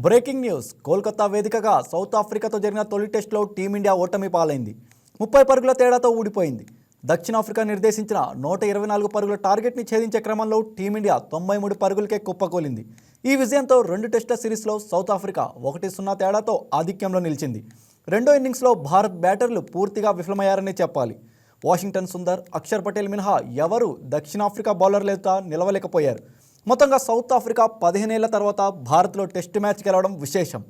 Breaking news. Kolkata వేదికగా south ఆఫ్రికాతో జరిగిన తొలి టెస్టులో టీమిండియా ఓటమి పాలైంది. 30 పరుగుల తేడాతో ఊడిపోయింది. దక్షిణాఫ్రికా నిర్దేశించిన 124 పరుగుల టార్గెట్ని ఛేదించే క్రమంలో టీమిండియా 93 పరుగులకే కుప్పకూలింది. ఈ విజయంతో 2 టెస్టుల సిరీస్లో సౌత్ ఆఫ్రికా 1-0 తేడాతో ఆధిక్యంలో నిలిచింది. రెండో ఇన్నింగ్స్లో భారత్ బ్యాటర్లు పూర్తిగా విఫలమయ్యారనే చెప్పాలి. వాషింగ్టన్ సుందర్, అక్షర్ పటేల్ మినహా ఎవరూ దక్షిణాఫ్రికా బౌలర్ల ఎదుట నిలవలేకపోయారు. మొత్తంగా సౌత్ ఆఫ్రికా 15 ఏళ్ల తర్వాత భారత్లో టెస్టు మ్యాచ్ గెలవడం విశేషం.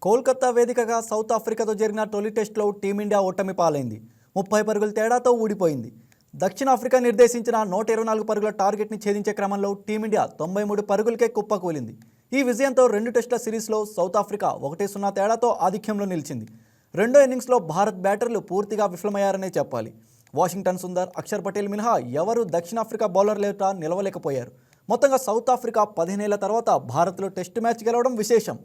కోల్కతా వేదికగా సౌత్ ఆఫ్రికాతో జరిగిన తొలి టెస్టులో టీమిండియా ఓటమి పాలైంది. 30 పరుగుల తేడాతో ఊడిపోయింది. దక్షిణాఫ్రికా నిర్దేశించిన 124 పరుగుల టార్గెట్ని ఛేదించే క్రమంలో టీమిండియా 93 పరుగులకే కుప్పకూలింది. ఈ విజయంతో 2 టెస్టుల సిరీస్లో సౌత్ ఆఫ్రికా 1-0 తేడాతో ఆధిక్యంలో నిలిచింది. రెండో ఇన్నింగ్స్లో భారత్ బ్యాటర్లు పూర్తిగా విఫలమయ్యారనే చెప్పాలి. వాషింగ్టన్ సుందర్, అక్షర్ పటేల్ మినహా ఎవరూ దక్షిణాఫ్రికా బౌలర్ల ఎదుట నిలవలేకపోయారు. మొత్తంగా సౌత్ ఆఫ్రికా 15 ఏళ్ల తర్వాత భారత్లో టెస్టు మ్యాచ్ గెలవడం విశేషం.